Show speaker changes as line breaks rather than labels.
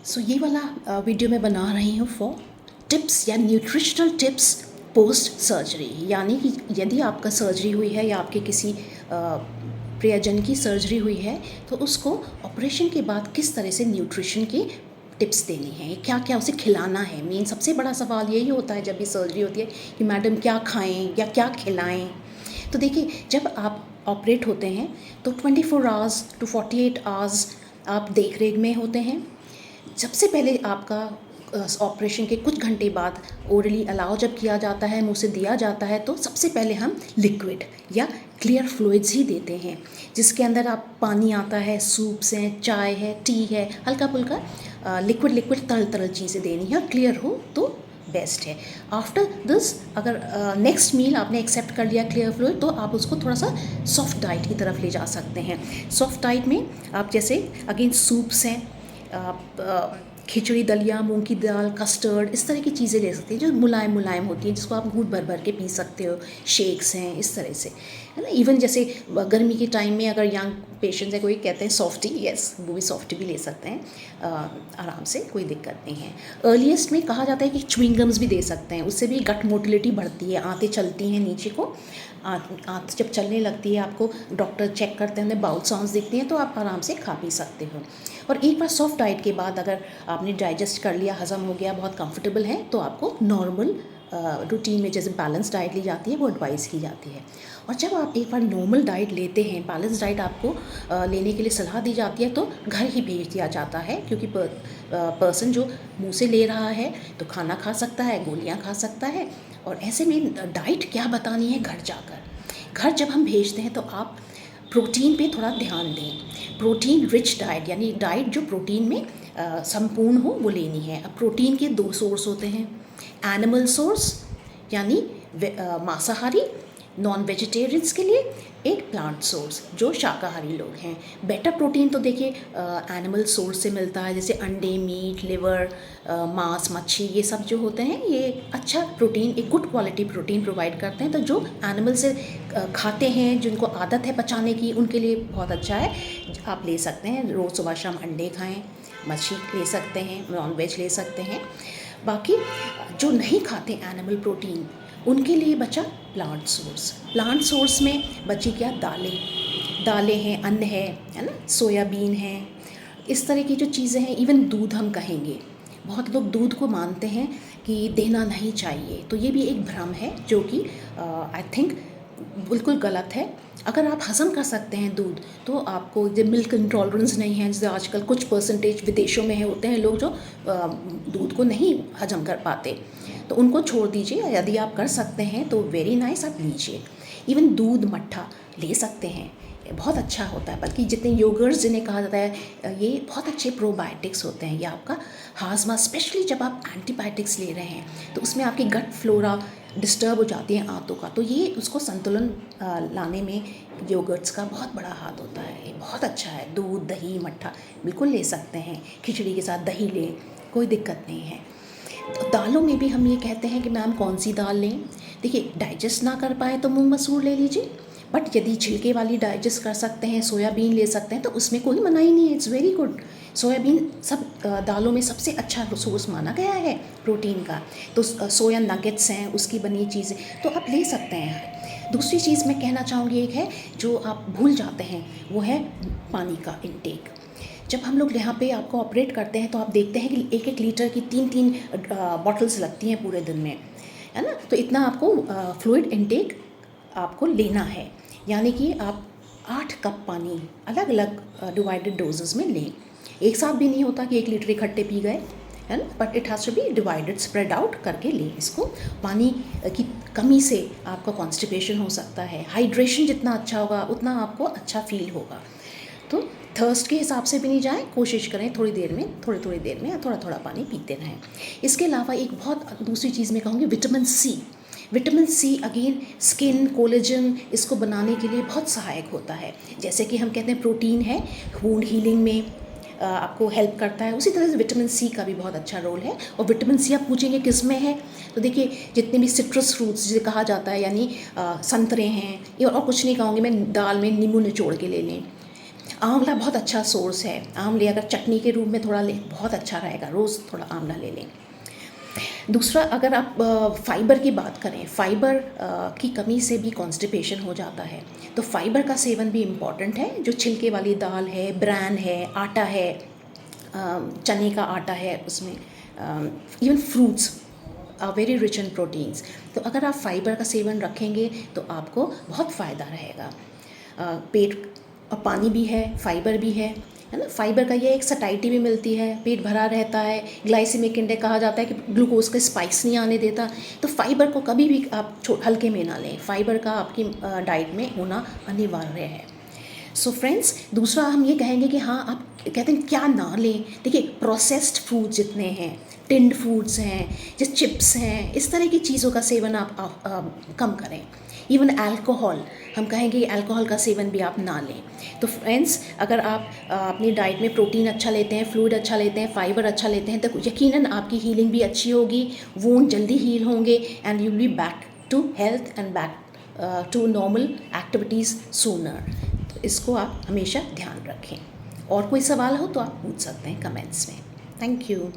ये वाला वीडियो मैं बना रही हूँ फॉर टिप्स या न्यूट्रिशनल टिप्स पोस्ट सर्जरी, यानी कि यदि आपका सर्जरी हुई है या आपके किसी प्रियजन की सर्जरी हुई है तो उसको ऑपरेशन के बाद किस तरह से न्यूट्रिशन की टिप्स देनी है, क्या क्या उसे खिलाना है। मेन सबसे बड़ा सवाल यही होता है जब भी सर्जरी होती है कि मैडम क्या खाएं या क्या खिलाएं। तो देखिए, जब आप ऑपरेट होते हैं तो 24 आवर्स टू 48 आवर्स आप देख रेख में होते हैं। सबसे पहले आपका ऑपरेशन के कुछ घंटे बाद ओरली अलाउ जब किया जाता है, मुंह से दिया जाता है, तो सबसे पहले हम लिक्विड या क्लियर फ्लूइड्स ही देते हैं, जिसके अंदर आप पानी आता है, सूप्स हैं, चाय है, टी है, हल्का फुल्का लिक्विड तरल तरल चीज़ें देनी है। क्लियर हो तो बेस्ट है। आफ्टर दिस अगर नेक्स्ट मील आपने एक्सेप्ट कर लिया क्लियर फ्लूइड, तो आप उसको थोड़ा सा सॉफ्ट डाइट की तरफ ले जा सकते हैं। सॉफ्ट डाइट में आप जैसे अगेन सूप्स हैं, आप खिचड़ी, दलिया, मूंग की दाल, कस्टर्ड, इस तरह की चीज़ें ले सकते हैं जो मुलायम मुलायम होती हैं, जिसको आप घूंट भर भर के पी सकते हो। शेक्स हैं इस तरह से, है ना। इवन जैसे गर्मी के टाइम में अगर यंग पेशेंट्स है, कोई कहते हैं सॉफ्टी, यस वो भी सॉफ्टी भी ले सकते हैं आराम से, कोई दिक्कत नहीं है। अर्लीस्ट में कहा जाता है कि च्युइंगम्स भी दे सकते हैं, उससे भी गट मोटिलिटी बढ़ती है, आंतें चलती हैं नीचे को, आंत जब चलने लगती है, आपको डॉक्टर चेक करते हैं, उन्हें बाउल साउंड्स दिखती हैं, तो आप आराम से खा पी सकते हो। और एक बार सॉफ्ट डाइट के बाद अगर आपने डाइजेस्ट कर लिया, हज़म हो गया, बहुत कंफर्टेबल है, तो आपको नॉर्मल रूटीन में जैसे बैलेंस डाइट ली जाती है वो एडवाइस की जाती है। और जब आप एक बार नॉर्मल डाइट लेते हैं, बैलेंस डाइट आपको लेने के लिए सलाह दी जाती है, तो घर ही भेज दिया जाता है, क्योंकि पर्सन जो मुंह से ले रहा है तो खाना खा सकता है, गोलियां खा सकता है। और ऐसे में डाइट क्या बतानी है घर जाकर। घर जब हम भेजते हैं तो आप प्रोटीन पे थोड़ा ध्यान दें। प्रोटीन रिच डाइट, यानी डाइट जो प्रोटीन में संपूर्ण हो वो लेनी है। अब प्रोटीन के दो सोर्स होते हैं, एनिमल सोर्स यानी मांसाहारी नॉन वेजिटेरियंस के लिए, एक प्लांट सोर्स जो शाकाहारी लोग हैं। बेटर प्रोटीन तो देखिए एनिमल सोर्स से मिलता है, जैसे अंडे, मीट, लिवर, मांस, मच्छी, ये सब जो होते हैं ये अच्छा प्रोटीन, एक गुड क्वालिटी प्रोटीन प्रोवाइड करते हैं। तो जो एनिमल से खाते हैं, जिनको आदत है पचाने की, उनके लिए बहुत अच्छा है। आप ले सकते हैं, रोज़ सुबह शाम अंडे खाएं, मच्छी ले सकते हैं, नॉन वेज ले सकते हैं। बाकी जो नहीं खाते एनिमल प्रोटीन, उनके लिए बचा प्लांट सोर्स। प्लांट सोर्स में बची क्या, दालें हैं, अन्न है ना, सोयाबीन है, इस तरह की जो चीज़ें हैं। इवन दूध हम कहेंगे, बहुत लोग दूध को मानते हैं कि देना नहीं चाहिए, तो ये भी एक भ्रम है जो कि आई थिंक बिल्कुल गलत है। अगर आप हज़म कर सकते हैं दूध, तो आपको जब मिल्क इंटॉलरेंस नहीं है, जैसे आजकल कुछ परसेंटेज विदेशों में होते हैं लोग जो दूध को नहीं हजम कर पाते, तो उनको छोड़ दीजिए। यदि आप कर सकते हैं तो वेरी नाइस, आप लीजिए। इवन दूध मट्ठा ले सकते हैं, बहुत अच्छा होता है। बल्कि जितने योगर्ट्स जिन्हें कहा जाता है, ये बहुत अच्छे प्रोबायोटिक्स होते हैं। ये आपका हाजमा, स्पेशली जब आप एंटीबायोटिक्स ले रहे हैं तो उसमें आपकी गट फ्लोरा डिस्टर्ब हो जाती है आंतों का, तो ये उसको संतुलन लाने में योगर्ट्स का बहुत बड़ा हाथ होता है। ये बहुत अच्छा है। दूध, दही, मट्ठा बिल्कुल ले सकते हैं, खिचड़ी के साथ दही लें, कोई दिक्कत नहीं है। तो दालों में भी हम ये कहते हैं कि मैम कौन सी दाल लें। देखिए, डाइजेस्ट ना कर पाए तो मूंग मसूर ले लीजिए, बट यदि छिलके वाली डाइजेस्ट कर सकते हैं, सोयाबीन ले सकते हैं, तो उसमें कोई मनाही नहीं है, इट्स वेरी गुड। सोयाबीन सब दालों में सबसे अच्छा सोर्स माना गया है प्रोटीन का। तो सोया नगेट्स हैं, उसकी बनी चीज़ें तो आप ले सकते हैं। दूसरी चीज़ मैं कहना चाहूँगी, एक है जो आप भूल जाते हैं, वो है पानी का इंटेक। जब हम लोग यहाँ पे आपको ऑपरेट करते हैं तो आप देखते हैं कि 1-1 लीटर की 3-3 बॉटल्स लगती हैं पूरे दिन में, है ना। तो इतना आपको फ्लूइड इंटेक आपको लेना है, यानी कि आप 8 कप पानी अलग अलग डिवाइडेड डोजेस में लें। एक साथ भी नहीं होता कि 1 लीटर इकट्ठे पी गए, है ना, but it has to be divided, spread out करके लें इसको। पानी की कमी से आपका कॉन्स्टिपेशन हो सकता है। हाइड्रेशन जितना अच्छा होगा उतना आपको अच्छा फील होगा। तो थर्स्ट के हिसाब से भी नहीं जाएं, कोशिश करें थोड़ी देर में थोड़ा थोड़ा पानी पीते रहें। इसके अलावा एक बहुत दूसरी चीज़ मैं कहूँगी, vitamin C. Vitamin C again skin, collagen, इसको बनाने के लिए बहुत सहायक होता है। जैसे कि हम कहते हैं प्रोटीन है वुंड हीलिंग में आपको हेल्प करता है, उसी तरह से विटामिन सी का भी बहुत अच्छा रोल है। और विटामिन सी आप पूछेंगे किस में है, तो देखिए जितने भी सिट्रस फ्रूट्स जिसे कहा जाता है, यानी संतरे हैं, ये और कुछ नहीं कहूँगी मैं, दाल में नींबू निचोड़ के ले लें। आंवला बहुत अच्छा सोर्स है, आंवले अगर चटनी के रूप में थोड़ा लें बहुत अच्छा रहेगा, रोज़ थोड़ा आंवला ले लें। दूसरा, अगर आप फाइबर की बात करें, फाइबर की कमी से भी कॉन्स्टिपेशन हो जाता है, तो फाइबर का सेवन भी इम्पॉर्टेंट है। जो छिलके वाली दाल है, ब्रैन है, आटा है, चने का आटा है, उसमें even fruits are very rich in proteins. तो अगर आप फाइबर का सेवन रखेंगे तो आपको बहुत फ़ायदा रहेगा। पेट और पानी भी है, फाइबर भी है ना। फाइबर का ये एक सटाइटी भी मिलती है, पेट भरा रहता है। ग्लाइसेमिक इंडेक्स कहा जाता है कि ग्लूकोज का स्पाइक्स नहीं आने देता। तो फाइबर को कभी भी आप हल्के में ना लें, फाइबर का आपकी डाइट में होना अनिवार्य है। सो फ्रेंड्स, दूसरा हम ये कहेंगे कि हाँ, आप कहते हैं क्या ना लें। देखिए, प्रोसेस्ड फूड जितने हैं, टिन्ड फूड्स हैं, जैसे चिप्स हैं, इस तरह की चीज़ों का सेवन आप कम करें। इवन अल्कोहल, हम कहेंगे अल्कोहल का सेवन भी आप ना लें। तो फ्रेंड्स, अगर आप अपनी डाइट में प्रोटीन अच्छा लेते हैं, फ्लूइड अच्छा लेते हैं, फाइबर अच्छा लेते हैं, तो यकीनन आपकी हीलिंग भी अच्छी होगी, वोंड जल्दी हील होंगे, and you will be back to health and back to normal activities sooner. तो इसको आप हमेशा ध्यान रखें। और कोई सवाल हो तो आप पूछ सकते हैं कमेंट्स में। Thank you.